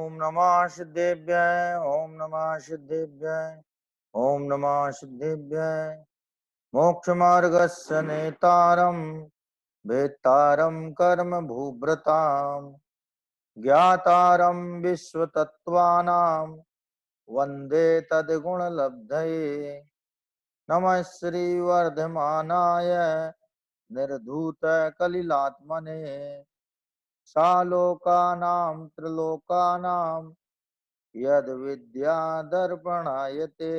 ओम नमः सिद्धेभ्यः ओम नमः सिद्धेभ्यः ओम नमः सिद्धेभ्यः मोक्षमार्गस्य नेतारं वेत्तारं कर्म भूभृतां ज्ञातारं विश्वतत्त्वानां वन्दे तद्गुणलब्धये नमः श्रीवर्धमानाय निर्धूतकलिलात्मने सालोकानां त्रिलोकानां यद्विद्यादर्पणायते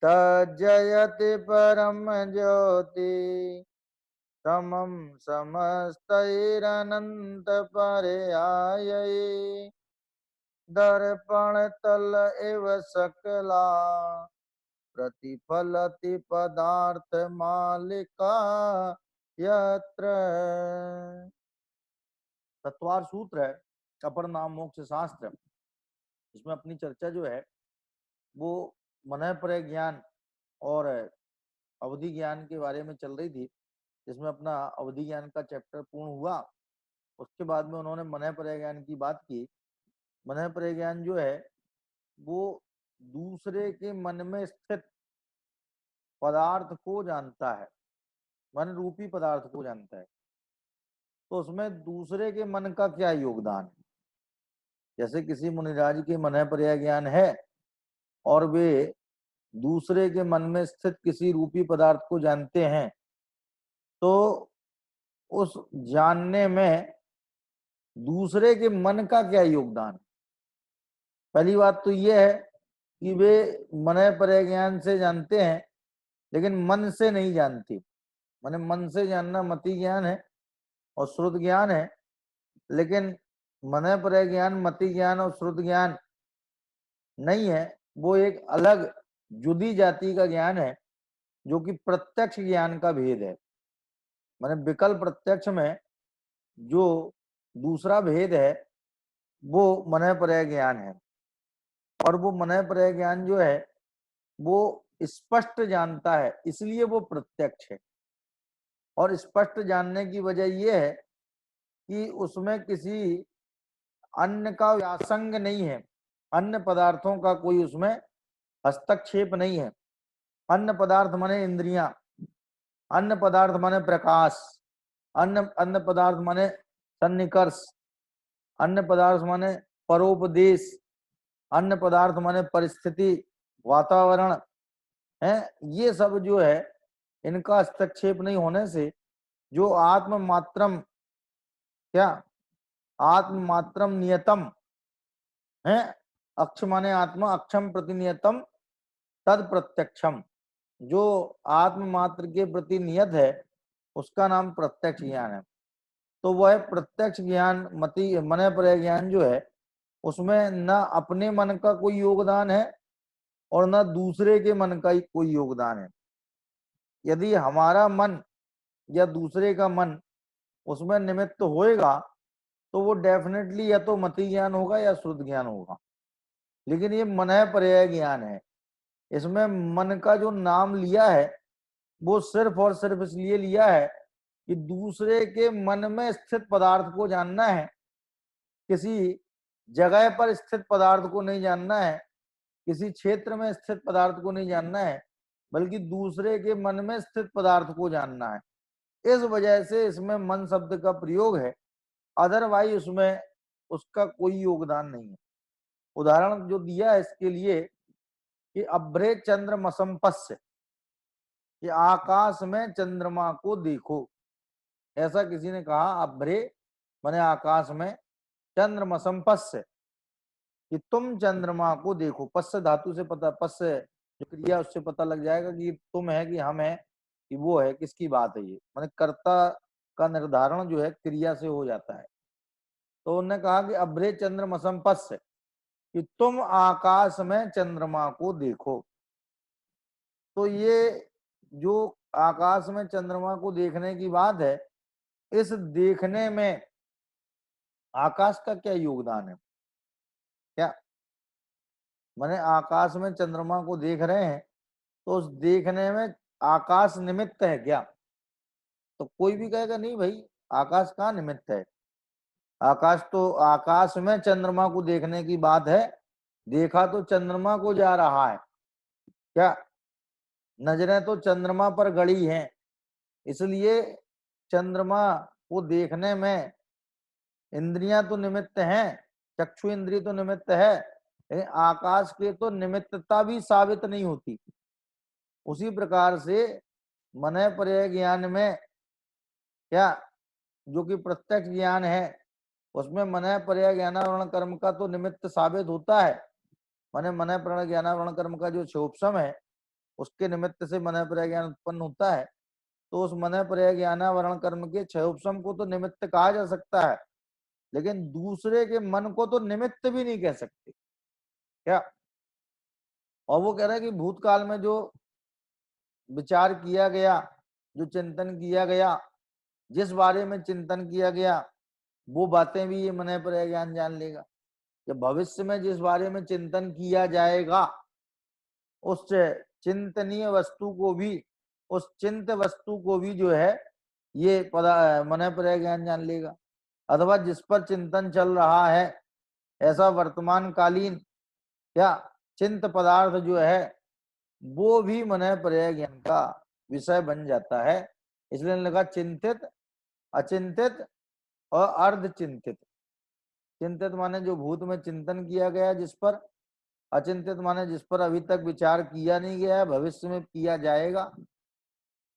तज्जयति परम ज्योति समं समस्तैरनन्तपर्यायै दर्पणतल इव सकला प्रतिफलति पदार्थमालिका यत्र। तत्वार सूत्र है, अपर नाम मोक्ष शास्त्र। इसमें अपनी चर्चा जो है वो मनः परय ज्ञान और अवधि ज्ञान के बारे में चल रही थी, जिसमें अपना अवधि ज्ञान का चैप्टर पूर्ण हुआ। उसके बाद में उन्होंने मनः परय ज्ञान की बात की। मनः परय ज्ञान जो है वो दूसरे के मन में स्थित पदार्थ को जानता है, मन रूपी पदार्थ को जानता है। तो उसमें दूसरे के मन का क्या योगदान है? जैसे किसी मुनिराज के मनः परय ज्ञान है और वे दूसरे के मन में स्थित किसी रूपी पदार्थ को जानते हैं, तो उस जानने में दूसरे के मन का क्या योगदान है? पहली बात तो यह है कि वे मनः परय ज्ञान से जानते हैं, लेकिन मन से नहीं जानते। माने मन से जानना मति ज्ञान है और श्रुत ज्ञान है, लेकिन मनः परय ज्ञान मति ज्ञान और श्रुत ज्ञान नहीं है। वो एक अलग जुदी जाति का ज्ञान है, जो कि प्रत्यक्ष ज्ञान का भेद है। माने विकल्प प्रत्यक्ष में जो दूसरा भेद है वो मनः परय ज्ञान है। और वो मनः परय ज्ञान जो है वो स्पष्ट जानता है, इसलिए वो प्रत्यक्ष है। और स्पष्ट जानने की वजह यह है कि उसमें किसी अन्य का व्यासंग नहीं है, अन्य पदार्थों का कोई उसमें हस्तक्षेप नहीं है। अन्य पदार्थ माने इंद्रियां, अन्य पदार्थ माने प्रकाश, अन्य पदार्थ माने सन्निकर्ष, अन्य पदार्थ माने परोपदेश, अन्य पदार्थ माने परिस्थिति, वातावरण है। ये सब जो है इनका हस्तक्षेप नहीं होने से जो आत्म मात्रम क्या आत्म मात्रम नियतम है, अक्ष माने आत्मा, अक्षम प्रतिनियतम तद प्रत्यक्षम, जो आत्म मात्र के प्रति नियत है उसका नाम प्रत्यक्ष ज्ञान है। तो वह प्रत्यक्ष ज्ञान मति मनः परय ज्ञान जो है उसमें न अपने मन का कोई योगदान है और न दूसरे के मन का ही कोई योगदान है। यदि हमारा मन या दूसरे का मन उसमें निमित्त होएगा तो वो डेफिनेटली या तो मति ज्ञान होगा या श्रुत ज्ञान होगा। लेकिन ये मनः परय ज्ञान है, इसमें मन का जो नाम लिया है वो सिर्फ और सिर्फ इसलिए लिया है कि दूसरे के मन में स्थित पदार्थ को जानना है, किसी जगह पर स्थित पदार्थ को नहीं जानना है, किसी क्षेत्र में स्थित पदार्थ को नहीं जानना है, बल्कि दूसरे के मन में स्थित पदार्थ को जानना है। इस वजह से इसमें मन शब्द का प्रयोग है, अदरवाइज उसमें उसका कोई योगदान नहीं है। उदाहरण जो दिया है इसके लिए कि अभ्रे चंद्रमसंपस्य, कि आकाश में चंद्रमा को देखो। ऐसा किसी ने कहा, अभ्रे माने आकाश में, चंद्रमसंपस्य कि तुम चंद्रमा को देखो। पस्य धातु से पता, पस्य जो क्रिया उससे पता लग जाएगा कि तुम है कि हम है कि वो है, किसकी बात है। ये माने कर्ता का निर्धारण जो है क्रिया से हो जाता है। तो उन्होंने कहा कि अभ्रे चंद्रमसंपस्य कि तुम आकाश में चंद्रमा को देखो। तो ये जो आकाश में चंद्रमा को देखने की बात है, इस देखने में आकाश का क्या योगदान है? क्या माने आकाश में चंद्रमा को देख रहे हैं तो उस देखने में आकाश निमित्त है क्या? तो कोई भी कहेगा नहीं भाई, आकाश कहाँ निमित्त है। आकाश में चंद्रमा को देखने की बात है, देखा तो चंद्रमा को जा रहा है, क्या नजरें तो चंद्रमा पर गड़ी हैं, इसलिए चंद्रमा को देखने में इंद्रियां तो निमित्त हैं, चक्षु इंद्रिय तो निमित्त है, लेकिन आकाश के तो निमित्तता भी साबित नहीं होती। उसी प्रकार से मन पर्याय ज्ञान में क्या, जो कि प्रत्यक्ष ज्ञान है, उसमें मन पर्याय ज्ञानावरण कर्म का तो निमित्त साबित होता है। माने मन पर्याय ज्ञानावरण कर्म का जो क्षोभसम है, उसके निमित्त से मन पर्याय ज्ञान उत्पन्न होता है। तो उस मन पर्याय ज्ञानावरण कर्म के क्षयोपशम को तो निमित्त कहा जा सकता है, लेकिन दूसरे के मन को तो निमित्त भी नहीं कह सकते, क्या। और वो कह रहा है कि भूतकाल में जो विचार किया गया, जो चिंतन किया गया, जिस बारे में चिंतन किया गया, वो बातें भी ये मन पर्याय ज्ञान जान लेगा। कि भविष्य में जिस बारे में चिंतन किया जाएगा, उस चिंतनीय वस्तु को भी, उस चिंत वस्तु को भी जो है ये मन पर्याय ज्ञान जान लेगा। अथवा जिस पर चिंतन चल रहा है, ऐसा वर्तमान कालीन क्या चिंत पदार्थ जो है, वो भी मन पर्याय ज्ञान का विषय बन जाता है। इसलिए लगा चिंतित, अचिंतित और अर्ध चिंतित। चिंतित माने जो भूत में चिंतन किया गया जिस पर, अचिंतित माने जिस पर अभी तक विचार किया नहीं गया है, भविष्य में किया जाएगा,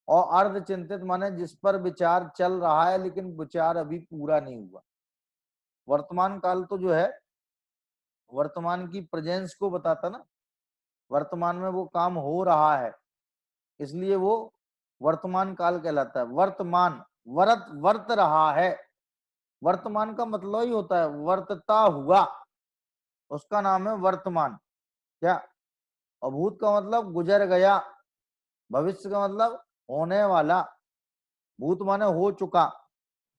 और अर्ध चिंतित माने जिस पर विचार चल रहा है लेकिन विचार अभी पूरा नहीं हुआ। वर्तमान काल तो जो है वर्तमान की प्रेजेंस को बताता ना, वर्तमान में वो काम हो रहा है, इसलिए वो वर्तमान काल कहलाता है। वर्तमान वर्त रहा है, वर्तमान का मतलब ही होता है वर्तता हुआ, उसका नाम है वर्तमान, क्या। और भूत का मतलब गुजर गया, भविष्य का मतलब होने वाला। भूत माने हो चुका,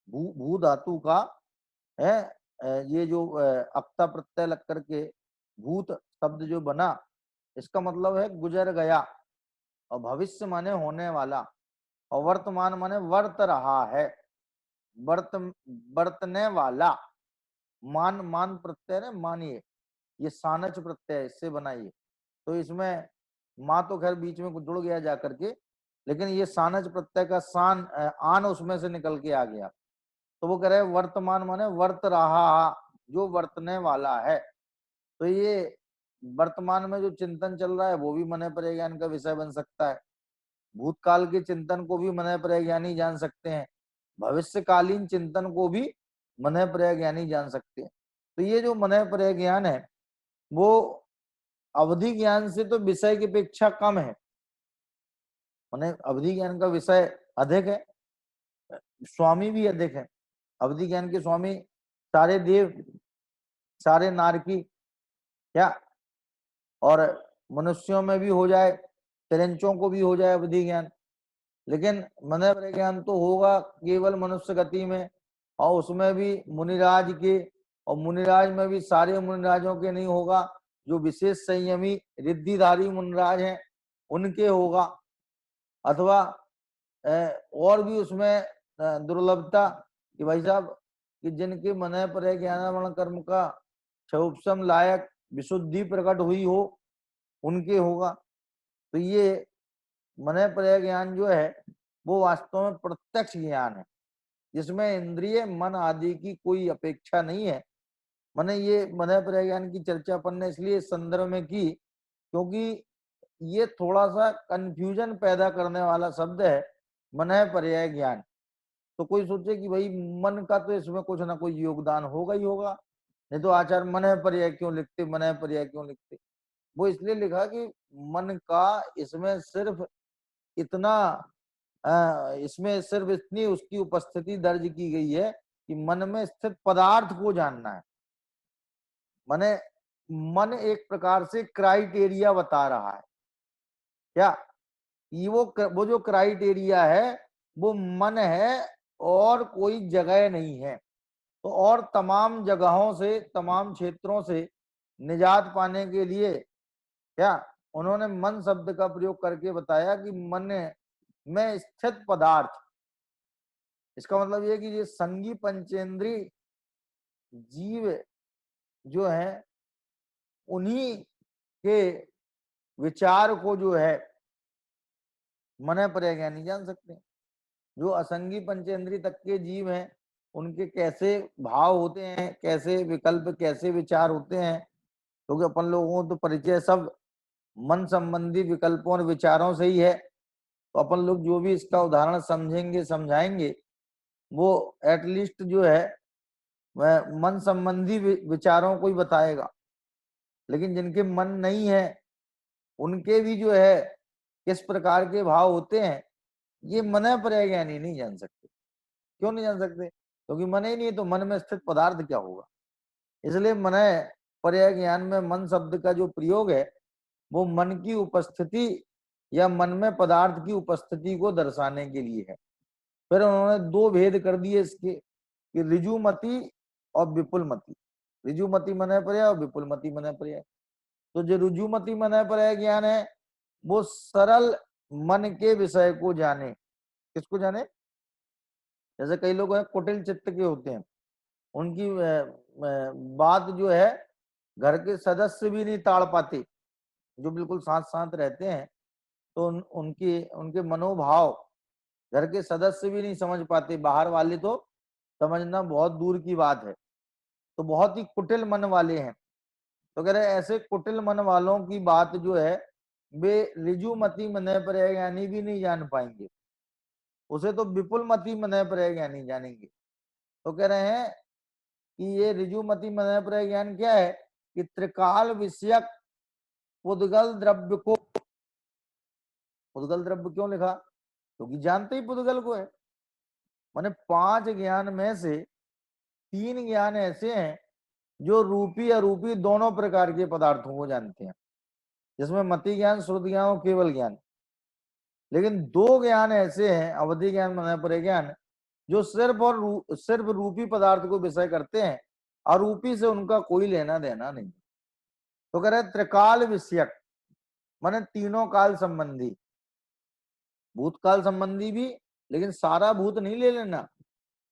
भू धातु का है ये जो अक्ता प्रत्यय लग करके भूत शब्द जो बना, इसका मतलब है गुजर गया। और भविष्य माने होने वाला, और वर्तमान माने वर्त रहा है, बरतने वाला। मान प्रत्यय है, मानिए, ये सानच प्रत्यय इससे बनाइए। तो इसमें माँ तो खैर बीच में जुड़ गया जा करके, लेकिन ये सानच प्रत्यय का आन उसमें से निकल के आ गया। तो वो कह रहे वर्तमान माने वर्त रहा, जो वर्तने वाला है। तो ये वर्तमान में जो चिंतन चल रहा है वो भी मन पर्याय ज्ञान का विषय बन सकता है। भूतकाल के चिंतन को भी मन पर्याय ज्ञानी जान सकते हैं, भविष्यकालीन चिंतन को भी मन पर्याय ज्ञानी जान सकते हैं। तो ये जो मन पर्याय ज्ञान है वो अवधि ज्ञान से तो विषय की अपेक्षा कम है, माने अवधि ज्ञान का विषय अधिक है, स्वामी भी अधिक है। अवधि ज्ञान के स्वामी सारे देव, सारे नारकी, क्या, और मनुष्यों में भी हो जाए, तिरंचों को भी हो जाए अवधि ज्ञान, लेकिन मन पर्याय ज्ञान तो होगा केवल मनुष्य गति में, और उसमें भी मुनिराज के, और मुनिराज में भी सारे मुनिराजों के नहीं होगा, जो विशेष संयमी रिद्धिधारी मुनिराज हैं उनके होगा। अथवा और भी उसमें दुर्लभता कि भाई साहब कि जिनके मन पर्याय ज्ञानावरण कर्म का क्षोभसम लायक विशुद्धि प्रकट हुई हो, उनके होगा। तो ये मन पर्याय ज्ञान जो है वो वास्तव में प्रत्यक्ष ज्ञान है, जिसमें इंद्रिय मन आदि की कोई अपेक्षा नहीं है। मैंने ये मन पर्याय ज्ञान की चर्चा अपन ने इसलिए इस संदर्भ में की क्योंकि ये थोड़ा सा कंफ्यूजन पैदा करने वाला शब्द है, मन पर्याय ज्ञान। तो कोई सोचे कि भाई मन का तो इसमें कुछ ना कोई योगदान होगा ही होगा, नहीं तो आचार्य मन पर्याय क्यों लिखते, मन पर्याय क्यों लिखते। वो इसलिए लिखा कि मन का इसमें सिर्फ इतना इसमें सिर्फ इतनी उसकी उपस्थिति दर्ज की गई है कि मन में स्थित पदार्थ को जानना है। माने मन एक प्रकार से क्राइटेरिया बता रहा है, क्या, ये वो जो क्राइटेरिया है वो मन है और कोई जगह नहीं है। तो और तमाम जगहों से, तमाम क्षेत्रों से निजात पाने के लिए क्या उन्होंने मन शब्द का प्रयोग करके बताया कि मन में स्थित पदार्थ। इसका मतलब ये कि ये संगी पंचेंद्री जीव जो है उन्हीं के विचार को जो है मन पर ज्ञानी जान सकते हैं। जो असंगी पंचेंद्रिय तक के जीव हैं उनके कैसे भाव होते हैं, कैसे विकल्प, कैसे विचार होते हैं, क्योंकि अपन लोगों को तो परिचय सब मन संबंधी विकल्पों और विचारों से ही है। तो अपन लोग जो भी इसका उदाहरण समझेंगे, समझाएंगे, वो एटलीस्ट जो है वह मन संबंधी विचारों को ही बताएगा। लेकिन जिनके मन नहीं है उनके भी जो है किस प्रकार के भाव होते हैं, ये मन पर ज्ञानी नहीं जान सकते। क्यों नहीं जान सकते? क्योंकि मन ही नहीं है, तो मन में स्थित पदार्थ क्या होगा। इसलिए मन पर्याय ज्ञान में मन शब्द का जो प्रयोग है वो मन की उपस्थिति या मन में पदार्थ की उपस्थिति को दर्शाने के लिए है। फिर उन्होंने दो भेद कर दिए इसके, कि ऋजुमति और विपुलमति। ऋजुमति मन पर्याय और विपुलमति मन पर्याय। तो जो ऋजुमति मन पर्याय ज्ञान है वो सरल मन के विषय को जाने। किसको जाने? जैसे कई लोग हैं कुटिल चित्त के होते हैं, उनकी बात जो है घर के सदस्य भी नहीं ताड़ पाते, जो बिल्कुल साथ साथ रहते हैं, तो उनके मनोभाव घर के सदस्य भी नहीं समझ पाते, बाहर वाले तो समझना बहुत दूर की बात है। तो बहुत ही कुटिल मन वाले हैं। तो कह रहे ऐसे कुटिल मन वालों की बात जो है वे ऋजुमति मन पर्याय ज्ञानी भी नहीं जान पाएंगे, उसे तो विपुलमति मन पर्याय ज्ञानी जानेंगे। तो कह रहे हैं कि ये ऋजुमति मन पर्याय ज्ञान क्या है कि त्रिकाल विषयक पुद्गल द्रव्य को, पुद्गल द्रव्य क्यों लिखा? क्योंकि जानते ही पुद्गल को है। माने 5 ज्ञान में से 3 ज्ञान ऐसे हैं जो रूपी अरूपी दोनों प्रकार के पदार्थों को जानते हैं, जिसमें मति ज्ञान, श्रुति ज्ञान और केवल ज्ञान। लेकिन 2 ज्ञान ऐसे हैं, अवधि ज्ञान, मन पर्याय ज्ञान, जो सिर्फ रूपी पदार्थ को विषय करते हैं, अरूपी से उनका कोई लेना देना नहीं। तो कह रहे त्रिकाल विषयक माने तीनों काल संबंधी, भूतकाल संबंधी भी लेकिन सारा भूत नहीं ले लेना,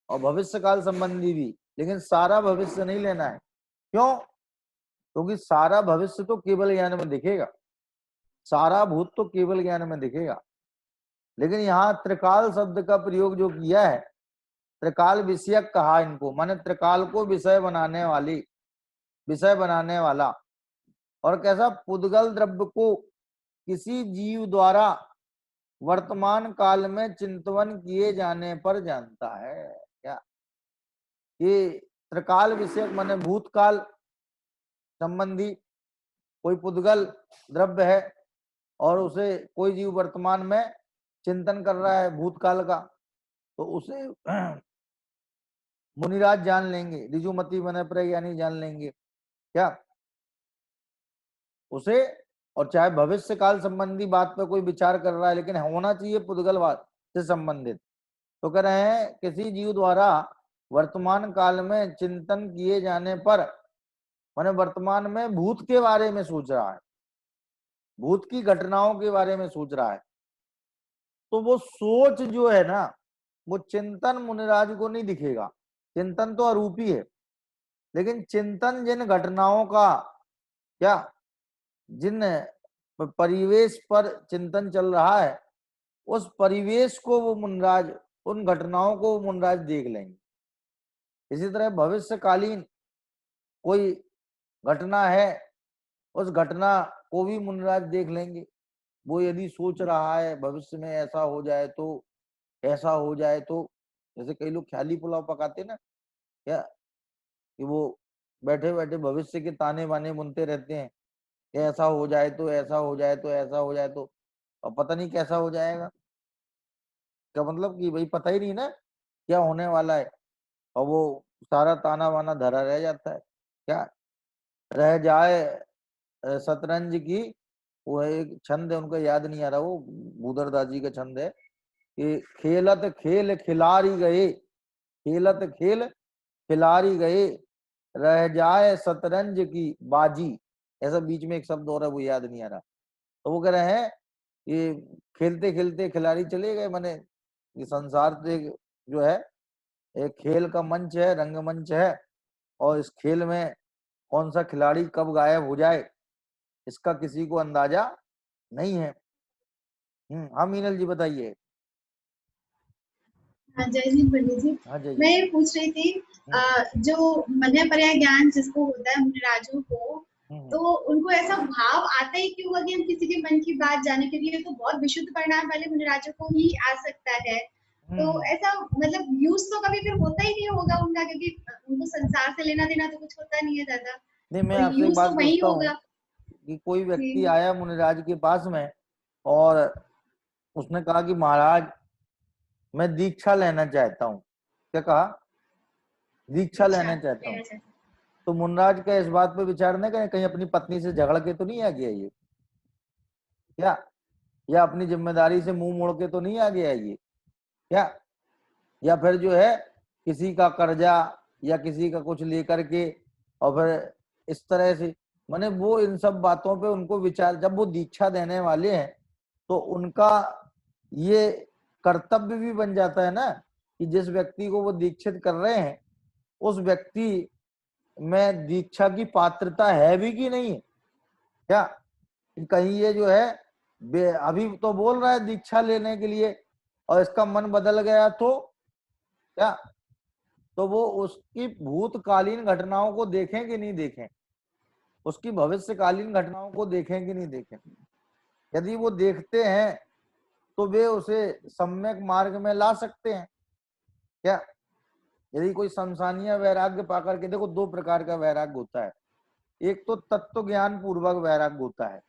और भविष्य काल संबंधी भी लेकिन सारा भविष्य नहीं लेना है। क्यों? क्योंकि सारा भविष्य तो केवल ज्ञान में दिखेगा, सारा भूत तो केवल ज्ञान में दिखेगा। लेकिन यहाँ त्रिकाल शब्द का प्रयोग जो किया है, त्रिकाल विषयक कहा इनको, माने त्रिकाल को विषय बनाने वाली, विषय बनाने वाला। और कैसा? पुद्गल द्रव्य को किसी जीव द्वारा वर्तमान काल में चिंतवन किए जाने पर जानता है। क्या ये त्रिकाल विषयक माने भूतकाल संबंधी कोई पुद्गल द्रव्य है और उसे कोई जीव वर्तमान में चिंतन कर रहा है भूतकाल का, तो उसे मुनिराज जान लेंगे, ऋजुमति मन पर्याय ज्ञानी जान लेंगे। क्या उसे? और चाहे भविष्य काल संबंधी बात पर कोई विचार कर रहा है, लेकिन होना चाहिए पुद्गलवाद से संबंधित। तो कह रहे हैं किसी जीव द्वारा वर्तमान काल में चिंतन किए जाने पर, माने वर्तमान में भूत के बारे में सोच रहा है, भूत की घटनाओं के बारे में सोच रहा है, तो वो सोच जो है ना, वो चिंतन मुनिराज को नहीं दिखेगा। चिंतन तो अरूपी है, लेकिन चिंतन जिन घटनाओं का, क्या जिन परिवेश पर चिंतन चल रहा है, उस परिवेश को वो मुनिराज, उन घटनाओं को वो मुनिराज देख लेंगे। इसी तरह भविष्यकालीन कोई घटना है, उस घटना को भी मुनिराज देख लेंगे। वो यदि सोच रहा है भविष्य में ऐसा हो जाए तो, ऐसा हो जाए तो, जैसे कई लोग ख्याली पुलाव पकाते ना, क्या कि वो बैठे बैठे भविष्य के ताने बाने बुनते रहते हैं, ऐसा हो जाए तो, ऐसा हो जाए तो, ऐसा हो जाए तो, और पता नहीं कैसा हो जाएगा। क्या मतलब कि भाई पता ही नहीं ना क्या होने वाला है, और वो सारा ताना वाना धरा रह जाता है। क्या रह जाए शतरंज की, वो एक छंद है उनका, याद नहीं आ रहा, वो भूदरदास जी का छंद है कि खेलत खेल खिलारी गए, खेलत खेल खिलारी गए, रह जाए शतरंज की बाजी। ऐसा बीच में एक शब्द और है, वो याद नहीं आ रहा। तो वो कह रहे हैं ये खेलते खेलते खिलाड़ी चले गए, माने ये संसार से जो है एक खेल का मंच है, रंगमंच है, और इस खेल में कौन सा खिलाड़ी कब गायब हो जाए इसका किसी को अंदाजा नहीं है। हाँ मीनल जी बताइए। हाँ, जय हिंद पंडित जी। हाँ जय मैं जी। ये पूछ रही थी, हम्म जो मन्य पर्याय ज्ञान जिसको होता है मुनिराजों को, हम्म तो उनको ऐसा भाव आता ही क्यों है कि हम किसी के मन की बात जाने के लिए, तो बहुत विशुद्ध परिणाम वाले मुनिराजों को ही आ सकता है। तो हम्म। ऐसा मतलब यूज तो कभी फिर होता ही नहीं होगा उनका, क्योंकि उनको संसार से लेना देना तो कुछ होता नहीं है ज्यादा, नहीं मैं और आपसे एक यूज तो बात वही पूछता हूँ होगा। कि कोई जी। व्यक्ति आया मुनिराज के पास में और उसने कहा कि महाराज मैं दीक्षा लेना चाहता हूँ। क्या कहा? दीक्षा दीक्षा लेना चाहता हूँ। लेना चाहिए। तो मुनराज का इस बात पे विचार नहीं करें कहीं अपनी पत्नी से झगड़ के तो नहीं आ गया ये? क्या? या अपनी जिम्मेदारी से मुंह मोड़ के तो नहीं आ गया ये? क्या? या फिर जो है किसी का कर्जा या किसी का कुछ लेकर के और फिर इस तरह से, माने वो इन सब बातों पे उनको विचार, जब वो दीक्षा देने वाले हैं तो उनका ये कर्तव्य भी बन जाता है ना कि जिस व्यक्ति को वो दीक्षित कर रहे हैं उस व्यक्ति में दीक्षा की पात्रता है भी कि नहीं है। क्या कहीं ये जो है अभी तो बोल रहा है दीक्षा लेने के लिए और इसका मन बदल गया तो क्या? तो वो उसकी भूतकालीन घटनाओं को देखें कि नहीं देखें, उसकी भविष्यकालीन घटनाओं को देखें कि नहीं देखें। यदि वो देखते हैं तो वे उसे सम्यक मार्ग में ला सकते हैं। क्या? यदि कोई संसानीय वैराग्य पाकर के, देखो दो प्रकार का वैराग्य होता है, एक तो तत्व ज्ञान पूर्वक वैराग्य होता है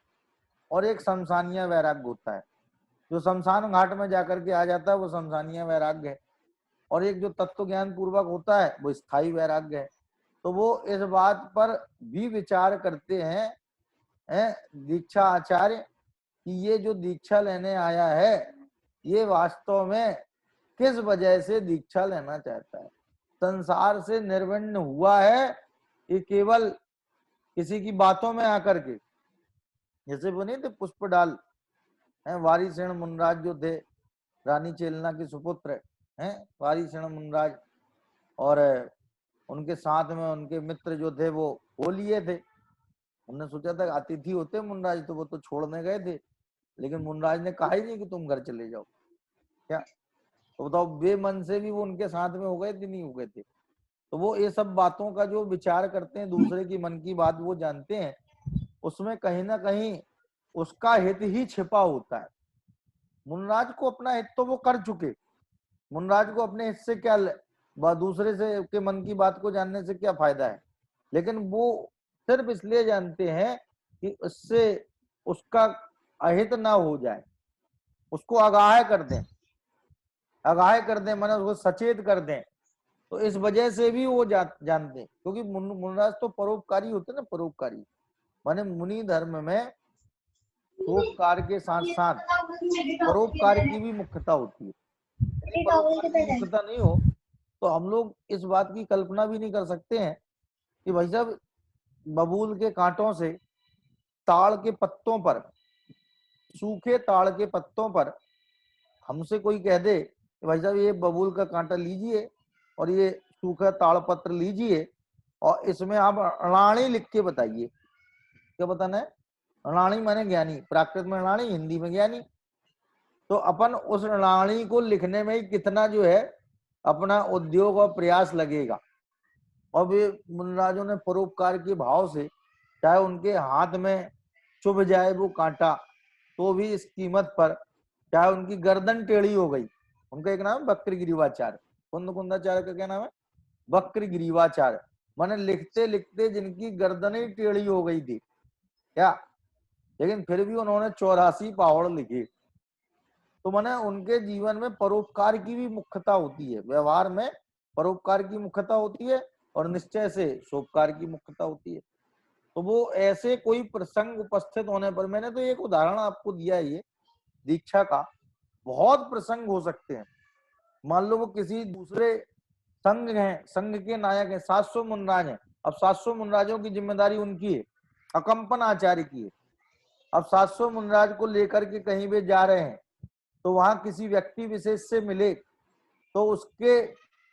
और एक शमशानीय वैराग्य होता है। जो शमशान घाट में जाकर के आ जाता है वो शमशानीय वैराग्य है, और एक जो तत्व ज्ञान पूर्वक होता है वो स्थायी वैराग्य है। तो वो इस बात पर भी विचार करते हैं दीक्षा आचार्य कि ये जो दीक्षा लेने आया है ये वास्तव में किस वजह से दीक्षा लेना चाहता है, संसार से निर्विण्ण हुआ है ये केवल किसी की बातों में आकर के, जैसे वो नहीं थे पुष्प डाल हैं वारिसेन मुनराज जो थे, रानी चेलना के सुपुत्र हैं वारिसेन मुनराज, और उनके साथ में उनके मित्र जो थे वो हो लिए थे। उन्होंने सोचा था अतिथि होते मुनराज तो वो तो छोड़ने गए थे, लेकिन मुनराज ने कहा ही नहीं कि तुम घर चले जाओ। क्या? तो बताओ बेमन से भी वो उनके साथ में हो गए थे नहीं हो गए थे। तो वो ये सब बातों का जो विचार करते हैं, दूसरे की मन की बात वो जानते हैं, उसमें कहीं ना कहीं उसका हित ही छिपा होता है। मुनराज को अपना हित तो वो कर चुके, मुनराज को अपने हित से क्या दूसरे से के मन की बात को जानने से क्या फायदा है, लेकिन वो सिर्फ इसलिए जानते हैं कि उससे उसका अहित ना हो जाए, उसको आगाह कर दें, आगाह कर दें माने उसको सचेत कर दें। तो इस वजह से भी वो जानते हैं, क्योंकि मुनराज तो परोपकारी होते ना, परोपकारी माने मुनि धर्म में परोपकार के साथ साथ परोपकार की भी मुख्यता होती है। यदि परोपकार की मुख्यता नहीं हो तो हम लोग इस बात की कल्पना भी नहीं कर सकते हैं कि भाई साहब बबूल के कांटों से, ताड़ के पत्तों पर, सूखे ताड़ के पत्तों पर हमसे कोई कह दे कि भाई साहब ये बबूल का कांटा लीजिए और ये सूखा ताड़ पत्र लीजिए और इसमें आप अणाणी लिख के बताइए। क्या बताना है? अणाणी माने ज्ञानी, प्राकृत में अणाणी, हिंदी में ज्ञानी। तो अपन उस अणाणी को लिखने में ही कितना जो है अपना उद्योग और प्रयास लगेगा। और वे मुनराजों ने परोपकार के भाव से, चाहे उनके हाथ में चुभ जाए वो कांटा तो भी इस कीमत पर, चाहे उनकी गर्दन टेढ़ी हो गई, उनका एक नाम है वक्र ग्रीवाचार्य, कुंदकुंदाचार्य का क्या नाम है? वक्र ग्रीवाचार्य, माने लिखते लिखते जिनकी गर्दन ही टेढ़ी हो गई थी। क्या? लेकिन फिर भी उन्होंने 84 पहाड़ लिखे। तो माने उनके जीवन में परोपकार की भी मुख्यता होती है, व्यवहार में परोपकार की मुख्यता होती है और निश्चय से सोपकार की मुख्यता होती है। तो वो ऐसे कोई प्रसंग उपस्थित होने पर, मैंने तो एक उदाहरण आपको दिया है, ये दीक्षा का बहुत प्रसंग हो सकते हैं। मान लो वो किसी दूसरे संघ हैं, संघ के नायक हैं, 700 मुनराज हैं, अब 700 मुनराजों की जिम्मेदारी उनकी है, अकंपन आचार्य की है। अब 700 मुनराज को लेकर के कहीं भी जा रहे हैं तो वहां किसी व्यक्ति विशेष से मिले तो उसके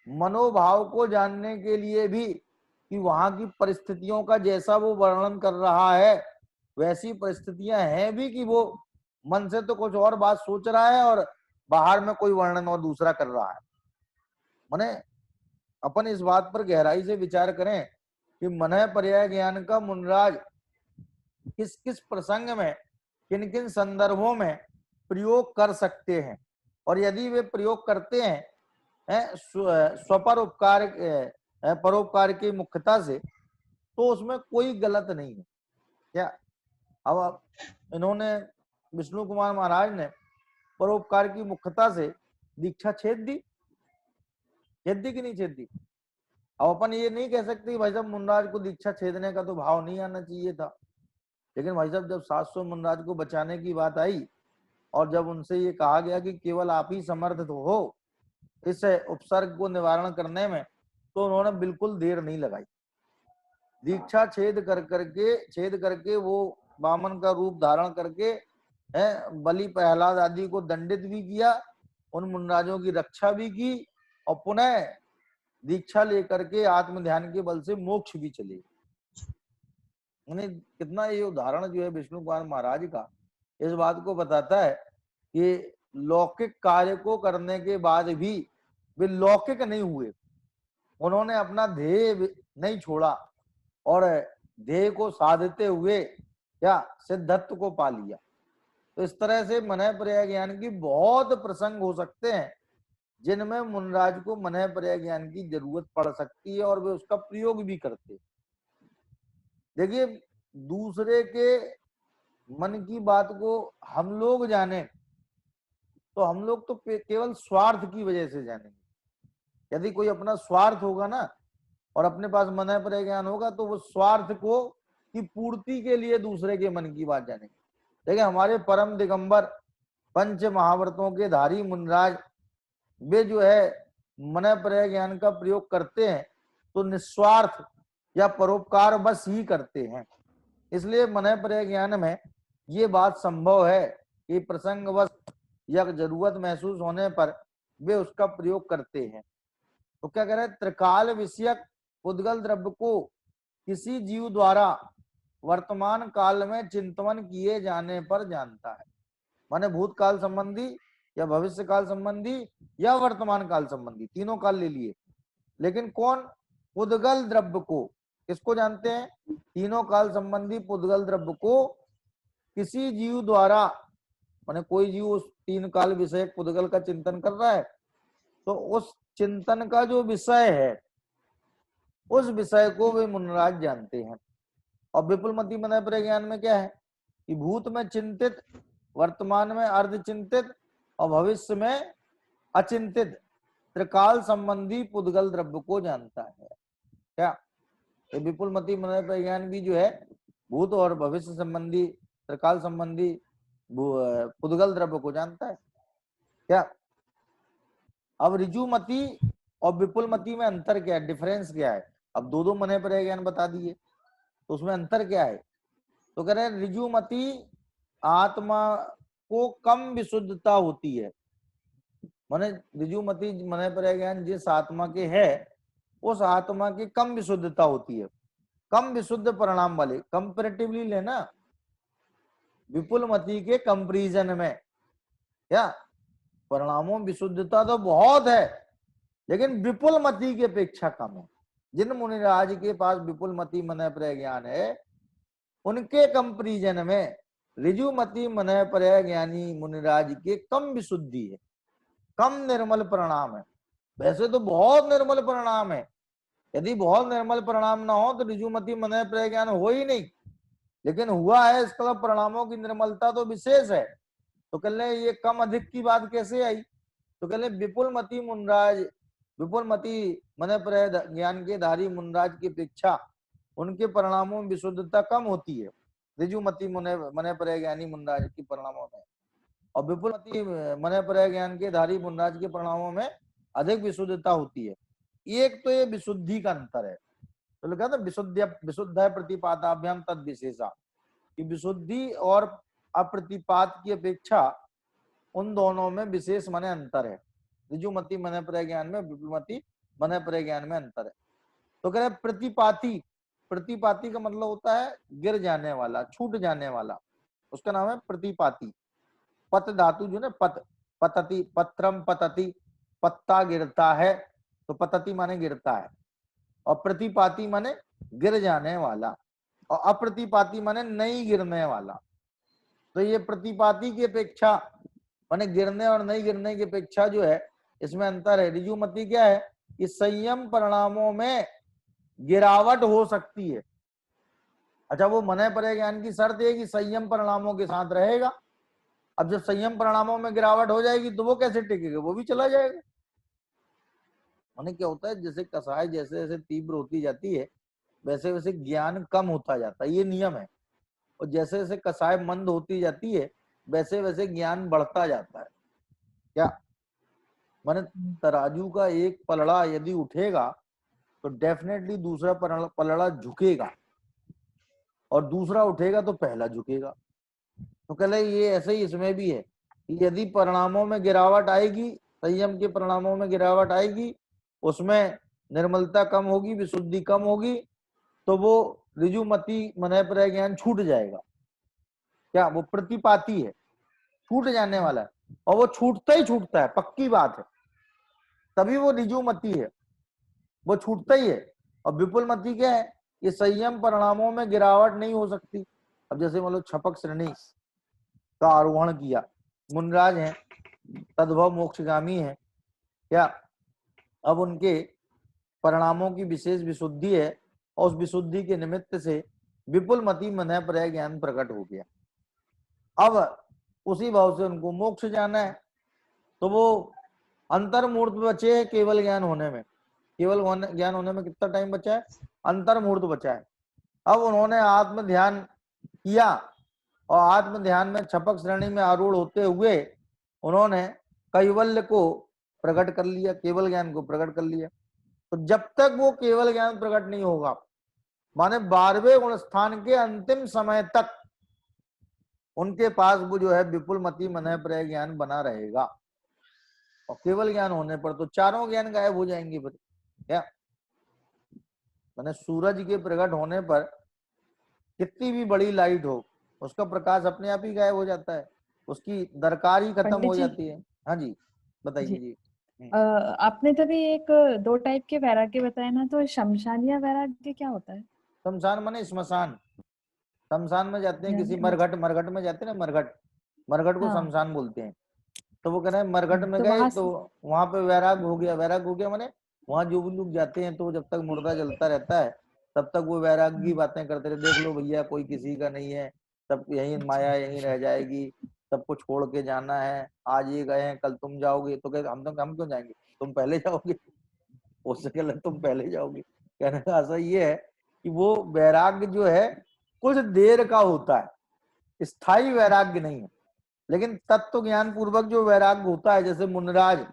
मनोभाव को जानने के लिए भी कि वहां की परिस्थितियों का जैसा वो वर्णन कर रहा है वैसी परिस्थितियां हैं भी कि वो मन से तो कुछ और बात सोच रहा है और बाहर में कोई वर्णन और दूसरा कर रहा है। माने अपन इस बात पर गहराई से विचार करें कि मनः पर्याय ज्ञान का मुनिराज किस किस प्रसंग में किन किन संदर्भों में प्रयोग कर सकते हैं, और यदि वे प्रयोग करते हैं स्वपरोपकार परोपकार की मुख्यता से, तो उसमें कोई गलत नहीं है। क्या अब इन्होंने विष्णु कुमार महाराज ने परोपकार की मुख्यता से दीक्षा छेद दी कि नहीं छेद दी? अब अपन ये नहीं कह सकते भाई साहब मुनिराज को दीक्षा छेदने का तो भाव नहीं आना चाहिए था, लेकिन भाई साहब जब 700 मुनिराज को बचाने की बात आई और जब उनसे ये कहा गया कि केवल आप ही समर्थ हो इस उपसर्ग को निवारण करने में, तो उन्होंने बिल्कुल देर नहीं लगाई। दीक्षा छेद करके वो वामन का रूप धारण करके बलि प्रहलाद आदि को दंडित भी किया, उन मुनिराजों की रक्षा भी की, और पुनः दीक्षा लेकर के आत्म ध्यान के बल से मोक्ष भी चले। उन्हें कितना ये उदाहरण जो है विष्णु कुमार महाराज का इस बात को बताता है कि लौकिक कार्य को करने के बाद भी वे लौकिक नहीं हुए, उन्होंने अपना ध्येय नहीं छोड़ा और ध्येय को साधते हुए क्या सिद्धत्व को पा लिया। तो इस तरह से मनः पर्याय ज्ञान की बहुत प्रसंग हो सकते हैं जिनमें मुनिराज को मनः पर्याय ज्ञान की जरूरत पड़ सकती है और वे उसका प्रयोग भी करते। देखिए दूसरे के मन की बात को हम लोग जाने तो हम लोग तो केवल स्वार्थ की वजह से जानेंगे। यदि कोई अपना स्वार्थ होगा ना और अपने पास मनः पर्याय ज्ञान होगा तो वो स्वार्थ को की पूर्ति के लिए दूसरे के मन की बात जानेंगे। देखिए हमारे परम दिगंबर पंच महाव्रतों के धारी मुनिराज वे जो है मनः पर्याय ज्ञान का प्रयोग करते हैं तो निस्वार्थ या परोपकार बस ही करते हैं। इसलिए मनः पर्याय ज्ञान में ये बात संभव है कि प्रसंगवश या जरूरत महसूस होने पर वे उसका प्रयोग करते हैं। तो क्या कह रहे हैं, त्रिकाल विषयक उद्गल द्रव्य को किसी जीव द्वारा वर्तमान काल में चिंतन किए जाने पर जानता है। माने भूतकाल संबंधी या भविष्य काल संबंधी या वर्तमान काल संबंधी, तीनों काल ले लिए, लेकिन कौन? पुद्गल द्रव्य को। किसको जानते हैं? तीनों काल संबंधी पुद्गल द्रव्य को किसी जीव द्वारा, माने कोई जीव उस तीन काल विषय पुद्गल का चिंतन कर रहा है तो उस चिंतन का जो विषय है उस विषय को वे मुनिराज जानते हैं। और विपुलमती मनः पर्याय ज्ञान में क्या है कि भूत में चिंतित, वर्तमान में अर्ध चिंतित और भविष्य में अचिंतित त्रिकाल संबंधी पुद्गल द्रव्य को जानता है। क्या ये विपुलमती मनः पर्याय ज्ञान भी जो है भूत और भविष्य संबंधी त्रिकाल संबंधी पुद्गल द्रव्य को जानता है। क्या अब ऋजुमती और विपुलमती में अंतर क्या है, डिफरेंस क्या है? अब दो मनः पर्याय ज्ञान बता दिए तो उसमें अंतर क्या है? तो कह रहे हैं ऋजुमती आत्मा को कम विशुद्धता होती है। माने ऋजुमती मनः पर्याय ज्ञान जिस आत्मा के है उस आत्मा की कम विशुद्धता होती है, कम विशुद्ध परिणाम वाले। कंपेरेटिवली लेना विपुलमती के कंपैरिजन में क्या परिणामों विशुद्धता तो बहुत है लेकिन विपुलमती की अपेक्षा कम है। जिन मुनिराज के पास विपुलमती मनः पर्याय ज्ञान है उनके कंपैरिजन में ऋजुमती मनः पर्याय ज्ञानी मुनिराज के कम विशुद्धि है, कम निर्मल परिणाम है। वैसे तो बहुत निर्मल परिणाम है, यदि बहुत निर्मल परिणाम ना हो तो ऋजुमती मनः पर्याय ज्ञान हो ही नहीं, लेकिन हुआ है इसका परिणामों की निर्मलता तो विशेष है। तो कह ले ये कम अधिक की बात कैसे आई? तो कह ले विपुलमती मुनिराज, विपुलमती मनः पर्याय ज्ञान के धारी मुनिराज की अपेक्षा उनके परिणामों में विशुद्धता कम होती है ऋजुमती मनः पर्याय ज्ञानी मुनिराज के परिणामों में, और विपुलमती मनः पर्याय ज्ञान के धारी मुनिराज के परिणामों में अधिक विशुद्धता होती है। एक तो ये विशुद्धि का अंतर है। तो लिखा था विशुद्ध प्रतिपादाभ्याम तद विशेषा, कि विशुद्धि और अप्रतिपात की अपेक्षा उन दोनों में विशेष माने अंतर है। ऋजुमती मनः पर्याय ज्ञान में विपुलमती मनः पर्याय ज्ञान में अंतर है। तो कह रहे प्रतिपाती, प्रतिपाती का मतलब होता है गिर जाने वाला, छूट जाने वाला, उसका नाम है प्रतिपाती। पत धातु जो ना, पत, पतति, पत्रम पतति, पत्ता गिरता है, तो पतति माने गिरता है, और प्रतिपाती माने गिर जाने वाला, और अप्रतिपाती माने नहीं गिरने वाला। तो ये प्रतिपाती की अपेक्षा माने गिरने और नहीं गिरने की अपेक्षा जो है, इसमें अंतर है। ऋजुमती क्या है कि संयम परिणामों में गिरावट हो सकती है। अच्छा, वो मन पर ज्ञान की शर्त है कि संयम परिणामों के साथ रहेगा। अब जब संयम परिणामों में गिरावट हो जाएगी तो वो कैसे टिकेगा, वो भी चला जाएगा। माने क्या होता है, जैसे कसाय जैसे जैसे तीव्र होती जाती है वैसे वैसे ज्ञान कम होता जाता है, ये नियम है। और जैसे जैसे कसाय मंद होती जाती है वैसे वैसे ज्ञान बढ़ता जाता है। क्या माने, तराजू का एक पलड़ा यदि उठेगा तो डेफिनेटली दूसरा पलड़ा झुकेगा, और दूसरा उठेगा तो पहला झुकेगा। तो कहले ये ऐसे ही इसमें भी है कि यदि परिणामों में गिरावट आएगी, संयम के परिणामों में गिरावट आएगी, उसमें निर्मलता कम होगी, विशुद्धि कम होगी, तो वो ऋजुमति मन पर ज्ञान छूट जाएगा। क्या वो प्रतिपाती है, छूट जाने वाला है, और वो छूटता ही छूटता है, पक्की बात है, तभी वो ऋजुमति है, वो छूटता ही है। और विपुलमति क्या है, ये संयम परिणामों में गिरावट नहीं हो सकती। अब जैसे मान लो छपक श्रेणी का आरोहण किया, मुनराज हैं, तद्भव मोक्षगामी है, क्या अब उनके परिणामों की विशेष विशुद्धि है, और उस विशुद्धि के निमित्त से विपुलमति मन पर ज्ञान प्रकट हो गया। अब उसी भाव से उनको मोक्ष जाना है, तो वो अंतर्मूर्त बचे है केवल ज्ञान होने में। केवल ज्ञान होने में कितना टाइम बचा है, अंतर्मूर्त बचा है। अब उन्होंने आत्म ध्यान किया, और आत्म ध्यान में छपक श्रेणी में आरूढ़ होते हुए उन्होंने कैवल्य को प्रकट कर लिया, केवल ज्ञान को प्रकट कर लिया। तो जब तक वो केवल ज्ञान प्रकट नहीं होगा, माने 12वें गुण स्थान के अंतिम समय तक उनके पास वो जो है विपुलमति मन पर ज्ञान बना रहेगा। और केवल ज्ञान होने पर तो चारों ज्ञान गायब हो जाएंगे। फिर क्या माने, सूरज के प्रकट होने पर कितनी भी बड़ी लाइट हो, उसका प्रकाश अपने आप ही गायब हो जाता है, उसकी दरकार ही खत्म पंडित हो जी। जाती है। हाँ जी, बताइए जी। आपने तभी एक दो टाइप के वैराग्य बताए ना, तो शमशानिया वैराग्य क्या होता है? शमशान माने स्मशान, शमशान में जाते हैं किसी मतलब मरघट में जाते हैं ना, मरघट को हाँ, शमशान बोलते हैं। तो वो कह रहे हैं मरघट में तो गए वहां तो वहां पे वैराग हो गया। वैराग हो गया माने वहां जो भी लोग जाते हैं तो जब तक मुर्दा जलता रहता है तब तक वो वैराग की बातें करते रहे, देख लो भैया कोई किसी का नहीं है, सब यही माया यहीं रह जाएगी, सबको छोड़ के जाना है, आज ये गए हैं कल तुम जाओगे। तो कहते हम क्यों जाएंगे, तुम पहले जाओगे। उससे कहते तुम पहले जाओगे। कहने का ऐसा ये है कि वो वैराग्य जो है कुछ देर का होता है, स्थायी वैराग्य नहीं है। लेकिन तत्व ज्ञान पूर्वक जो वैराग्य होता है, जैसे मुनराज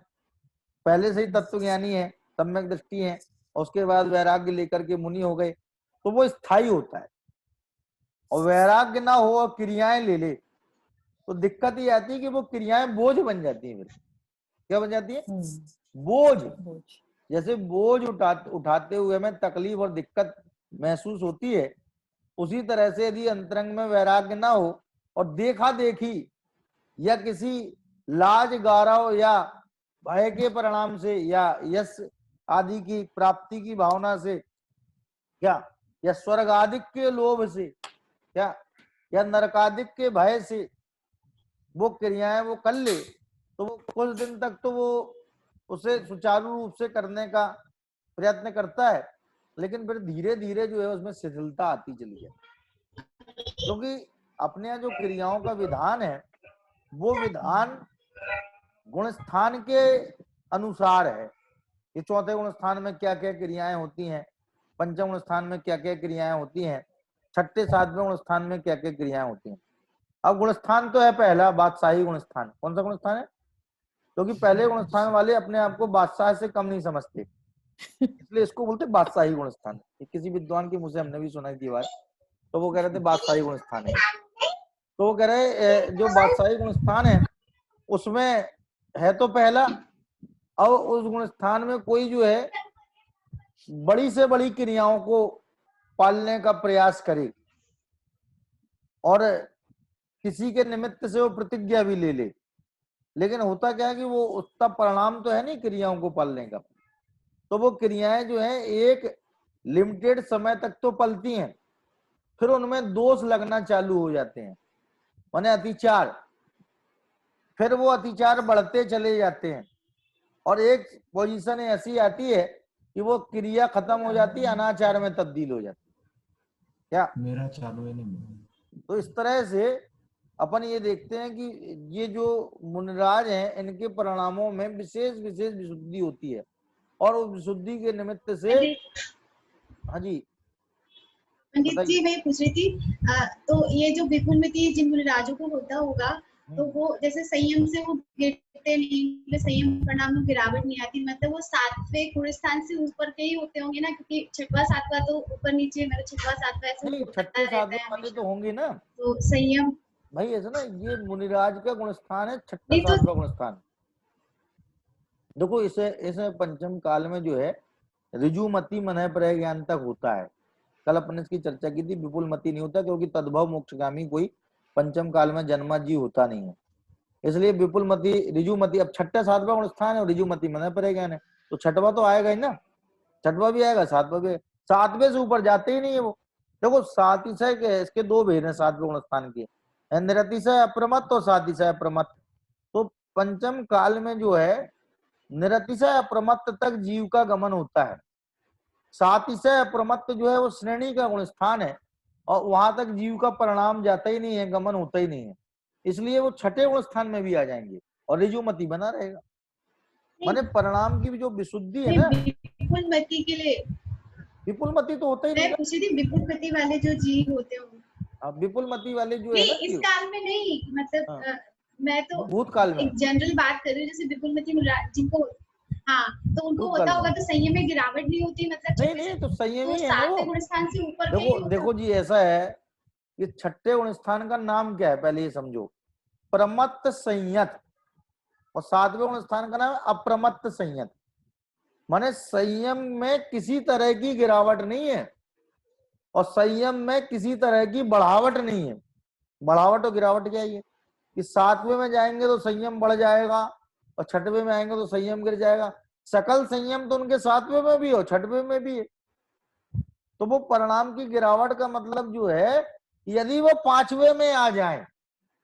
पहले से ही तत्व ज्ञानी है, सम्यक दृष्टि है, और उसके बाद वैराग्य लेकर के मुनि हो गए, तो वो स्थायी होता है। और वैराग्य ना हो और क्रियाएं ले ले तो दिक्कत ये आती है कि वो क्रियाएं बोझ बन जाती है। क्या बन जाती है, बोझ। जैसे बोझ उठाते हुए में तकलीफ और दिक्कत महसूस होती है, उसी तरह से यदि अंतरंग में वैराग्य ना हो और देखा देखी या किसी लाज गारव या भय के परिणाम से या यश आदि की प्राप्ति की भावना से, क्या या स्वर्ग आदि के लोभ से, क्या या नरकादिक के भय से वो क्रियाएं वो कर ले, तो वो कुछ दिन तक तो वो उसे सुचारू रूप से करने का प्रयत्न करता है, लेकिन फिर धीरे धीरे जो है उसमें शिथिलता आती चली है। क्योंकि अपने यहाँ जो क्रियाओं का विधान है वो विधान गुण स्थान के अनुसार है कि चौथे गुण स्थान में क्या क्या क्रियाएं होती हैं, पंचम गुण स्थान में क्या क्या क्रियाएं होती हैं, छठे सातवें गुण स्थान में क्या क्या क्रियाएं होती हैं। अब गुण स्थान तो है पहला बादशाही गुण स्थान। कौन सा गुण स्थान है, क्योंकि पहले गुण स्थान वाले अपने आप को बादशाह से कम नहीं समझते, इसलिए इसको बोलते बादशाही गुण स्थान। किसी विद्वान के मुंह से हमने भी सुना थी बात, तो वो कह रहे थे बादशाही गुण स्थान है। तो वो कह रहे जो बादशाही गुण स्थान है उसमें है तो पहला, अब उस गुण स्थान में कोई जो है बड़ी से बड़ी क्रियाओं को पालने का प्रयास करे और किसी के निमित्त से वो प्रतिज्ञा भी ले ले, लेकिन होता क्या है कि वो उसका परिणाम तो है नहीं क्रियाओं को पालने का। तो वो क्रियाएं जो है एक लिमिटेड समय तक तो पलती हैं, फिर उनमें दोष लगना चालू हो जाते हैं, माने अतिचार। फिर वो अतिचार बढ़ते चले जाते हैं और एक पोजीशन ऐसी आती है कि वो क्रिया खत्म हो जाती है, अनाचार में तब्दील हो जाती है। क्या मेरा चालू है नहीं? तो इस तरह से अपन ये देखते हैं कि ये जो मुनिराज हैं इनके परिणामों में विशेष विशेष विशुद्धि होती है और उस विशुद्धि के निमित्त से। हाँ जी पंडित जी, मैं पूछ रही थी तो ये जो विपुलमति जिन मुनिराजों को होता होगा, तो वो जैसे संयम से वो गिरते नहीं, संयम परिणाम में गिरावट नहीं आती, मतलब वो सातवें गुण स्थान से ऊपर के ही होते होंगे ना, क्योंकि छठवां सातवां तो ऊपर नीचे, मतलब छठवां सातवां ऐसे नहीं, छठे सातवें वाले तो होंगे ना, तो संयम भाई ऐसा ना, ये मुनिराज का गुण स्थान है, छठा नहीं तो सातवां गुण स्थान। देखो इसे पंचम काल में जो है ऋजुमति मनः पर ज्ञान तक होता है। कल अपने इसकी चर्चा की थी, विपुलमति नहीं होता क्योंकि तद्भव मोक्षगामी कोई पंचम काल में जन्मा जीव होता नहीं है, इसलिए विपुलमति ऋजुमति। अब छठा सातवां गुण स्थान है और ऋजुमति मनः पर ज्ञान है, तो छठवां तो आएगा ही ना, छठवां भी आएगा, सातवां भी। सातवें से ऊपर जाते ही नहीं है वो। देखो सातिशय के इसके दो भेद हैं सातवें गुण स्थान के, निरतिशय अप्रमत्त और सातिशय अप्रमत्त। तो पंचम काल में जो है निरतिशय अप्रमत्त तक जीव का गमन होता है, सातिशय अप्रमत्त जो है वो श्रेणी का गुण स्थान है और वहां तक जीव का परिणाम जाता ही नहीं है, गमन होता ही नहीं है, इसलिए वो छठे गुण स्थान में भी आ जाएंगे और ऋजुमति बना रहेगा। माने परिणाम की जो विशुद्धि है ना, विपुलमति के लिए विपुलमति तो होता ही नहीं मैं पूछी थी, विपुलमति वाले जो जीव होते होंगे, विपुलमति वाले जो है ना, इस काल में नहीं, मतलब मैं तो भूतकाल में एक जनरल बात कर रही हूँ, जैसे विपुलमति जिनको, हाँ, तो उनको होता होगा तो संयम में गिरावट नहीं होती, मतलब नहीं तो संयम ही है ना वो। गुण स्थान से ऊपर देखो जी ऐसा है कि छठे गुण स्थान का नाम क्या है पहले ये समझो, प्रमत्त संयत, और सातवें गुण स्थान का नाम है अप्रमत्त संयत। माने संयम में किसी तरह की गिरावट नहीं है और संयम में किसी तरह की बढ़ावट नहीं है। बढ़ावट और गिरावट क्या है कि सातवें में जाएंगे तो संयम बढ़ जाएगा और छठवें में आएंगे तो संयम गिर जाएगा। सकल संयम तो उनके सातवें में भी है और छठवें में भी है। तो वो परिणाम की गिरावट का मतलब जो है, यदि वो पांचवें में आ जाए,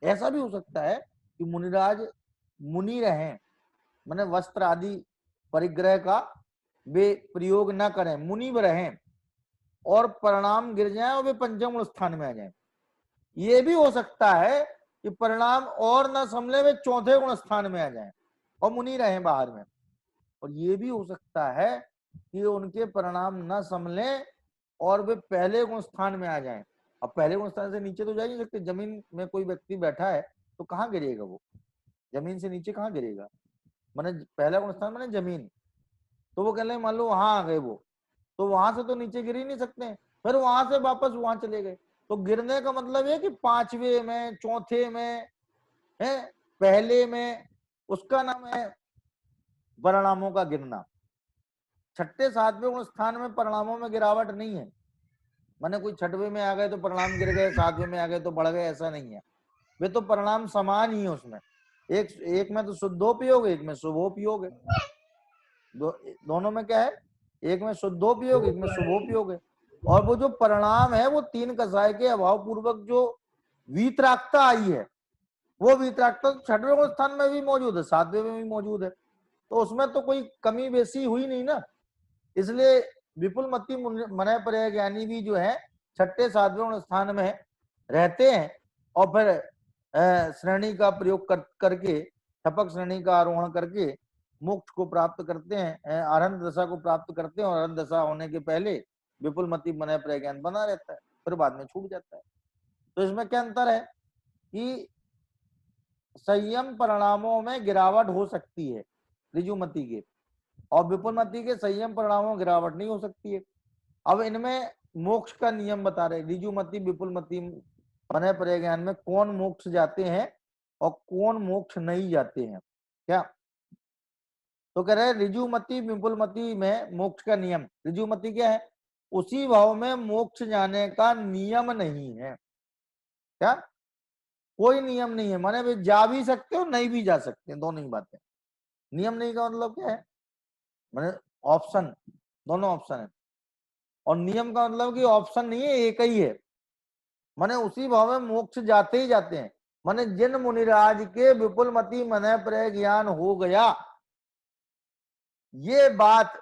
ऐसा भी हो सकता है कि मुनिराज मुनि रहें, माने वस्त्र आदि परिग्रह का वे प्रयोग न करें, मुनि रहें और परिणाम गिर जाए और वे पंचम गुण स्थान में आ जाए। ये भी हो सकता है कि परिणाम और न संभले वे चौथे गुण स्थान में आ जाए और मुनि रहें बाहर में। और ये भी हो सकता है कि उनके परिणाम न संभले और वे पहले गुण स्थान में आ जाएं। अब पहले गुण स्थान से नीचे तो जा नहीं सकते, जमीन में कोई व्यक्ति बैठा है तो कहाँ गिरेगा वो, जमीन से नीचे कहाँ गिरेगा, माने पहला गुण स्थान माने जमीन। तो वो कह रहे मान लो वहां आ गए वो, तो वहां से तो नीचे गिर ही नहीं सकते, फिर वहां से वापस वहां चले गए, तो गिरने का मतलब है कि पांचवे में, चौथे में है, पहले में, उसका नाम है परिणामों का गिरना। छठे सातवें गुण स्थान में परिणामों में गिरावट नहीं है, माने कोई छठवें में आ गए तो परिणाम गिर गए, सातवें में आ गए तो बढ़ गए, ऐसा नहीं है। वे तो परिणाम समान ही है उसमें, एक में तो शुद्धोपयोग है, एक में शुभोपयोग है। दोनों में क्या है, एक में शुद्धोपयोग, एक में शुभोपयोग है। और वो जो परिणाम है वो तीन कसाय के अभाव पूर्वक जो वीतरागता आई है, वो वीतरागता छठवें गुण स्थान में भी मौजूद है, सातवें में भी मौजूद है, तो उसमें तो कोई कमी बेसी हुई नहीं ना। इसलिए विपुलमति मनः पर ज्ञानी भी जो है छठे सातवें गुण स्थान में रहते हैं और फिर श्रेणी का प्रयोग करके, ठपक श्रेणी का आरोहण करके मोक्ष को प्राप्त करते हैं, आरंभ दशा को प्राप्त करते हैं, और आरंभ दशा होने के पहले विपुलमति मनः पर ज्ञान बना रहता है, फिर बाद में छूट जाता है। तो इसमें क्या अंतर है कि संयम परिणामों में गिरावट हो सकती है ऋजुमति के, और विपुलमति के संयम परिणामों में गिरावट नहीं हो सकती है। अब इनमें मोक्ष का नियम बता रहे, ऋजुमति विपुलमति मनः पर ज्ञान में कौन मोक्ष जाते हैं और कौन मोक्ष नहीं जाते हैं। क्या तो कह रहे हैं ऋजुमति विपुलमति में मोक्ष का नियम, ऋजुमति क्या है, उसी भाव में मोक्ष जाने का नियम नहीं है। क्या, कोई नियम नहीं है, माने वे जा भी सकते हो नहीं भी जा सकते, दोनों ही बातें। नियम नहीं का मतलब क्या है, माने ऑप्शन, दोनों ऑप्शन है। और नियम का मतलब कि ऑप्शन नहीं है, एक ही है, माने उसी भाव में मोक्ष जाते ही जाते हैं। माने जिन मुनिराज के विपुलमति मन पर ज्ञान हो गया, ये बात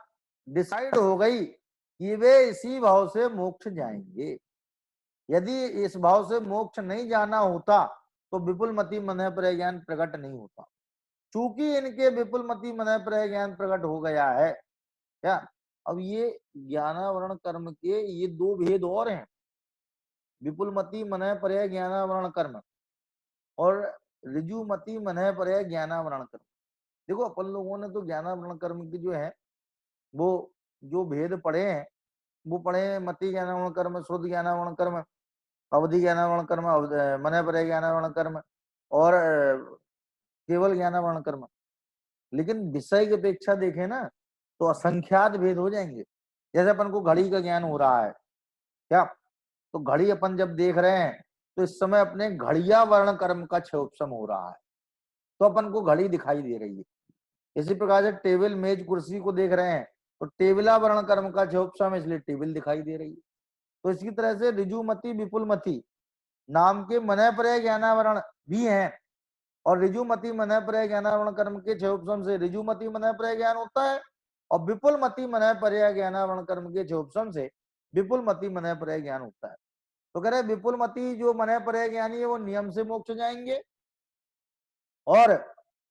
डिसाइड हो गई कि वे इसी भाव से मोक्ष जाएंगे। यदि इस भाव से मोक्ष नहीं जाना होता तो विपुलमति मन पर ज्ञान प्रकट नहीं होता। चूंकि इनके विपुलमति मन पर ज्ञान प्रकट हो गया है, क्या, अब ये ज्ञानावरण कर्म के ये दो भेद और हैं, विपुलमति मन पर ज्ञानावरण कर्म और ऋजुमति मन पर ज्ञानावरण कर्म। देखो अपन लोगों ने तो ज्ञानावरण कर्म की जो है वो जो भेद पढ़े हैं वो पढ़े हैं, मति ज्ञानावरण कर्म, शुद्ध ज्ञानावरण कर्म, अवधि ज्ञानावरण कर्म, मन पर ज्ञानावरण कर्म और केवल ज्ञानावरण कर्म। लेकिन विषय की अपेक्षा देखें ना तो असंख्यात भेद हो जाएंगे। जैसे अपन को घड़ी का ज्ञान हो रहा है, क्या, तो घड़ी अपन जब देख रहे हैं तो इस समय अपने घड़िया वर्ण कर्म का क्षयोपशम हो रहा है, तो अपन को घड़ी दिखाई दे रही है। इसी प्रकार से टेबल मेज कुर्सी को देख रहे हैं तो टेबला वर्ण कर्म का क्षयोपशम, इसलिए टेबल दिखाई दे रही है। तो इसी तरह से ऋजुमति विपुलमति नाम के मन पर ज्ञानावरण भी हैं, और ऋजुमति मन पर ज्ञानावरण कर्म के क्षयोपशम से ऋजुमति मन पर ज्ञान होता है, और विपुलमति मन पर ज्ञानावरण कर्म के क्षयोपशम से विपुलमति मन पर ज्ञान होता है। तो कह रहे विपुलमति जो मन पर ज्ञानी है वो नियम से मोक्ष जाएंगे, और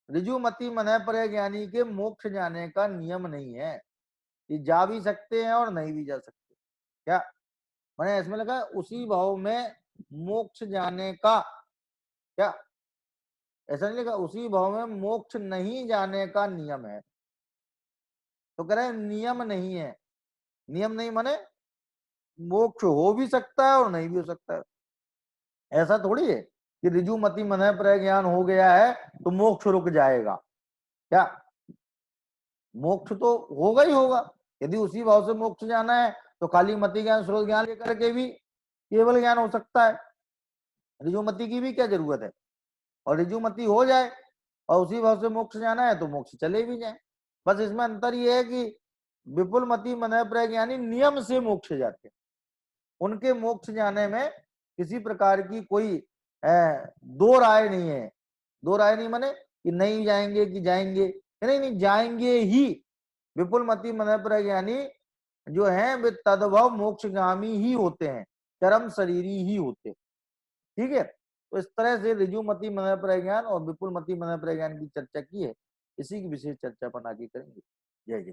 ऋजुमति मन पर ज्ञानी के मोक्ष जाने का नियम नहीं है, ये जा भी सकते हैं और नहीं भी जा सकते। क्या, मैंने इसमें लगा उसी भाव में मोक्ष जाने का, क्या, ऐसा नहीं लिखा उसी भाव में मोक्ष नहीं जाने का नियम है। तो कह रहे नियम नहीं है, नियम नहीं माने मोक्ष हो भी सकता है और नहीं भी हो सकता है। ऐसा थोड़ी है कि ऋजुमति मन पर ज्ञान हो गया है तो मोक्ष रुक जाएगा। क्या, मोक्ष तो होगा ही होगा। यदि उसी भाव से मोक्ष जाना है तो खाली मति ज्ञान स्रोत ज्ञान लेकर के भी केवल ज्ञान हो सकता है, ऋजुमति की भी क्या जरूरत है। और ऋजुमति हो जाए और उसी भाव से मोक्ष जाना है तो मोक्ष चले भी जाए। बस इसमें अंतर यह है कि विपुलमति मन पर ज्ञानी नियम से मोक्ष जाते हैं, उनके मोक्ष जाने में किसी प्रकार की कोई दो राय नहीं है। दो राय नहीं माने कि नहीं जाएंगे कि जाएंगे, नहीं नहीं जाएंगे ही। विपुलमति मन पर ज्ञानी जो है वे तद्भव मोक्षगामी ही होते हैं, चरम शरीरी ही होते। ठीक है, तो इस तरह से ऋजुमति मन पर ज्ञान और विपुलमति मन पर ज्ञान की चर्चा की है। इसी की विशेष चर्चा अपन आगे करेंगे। जय जय।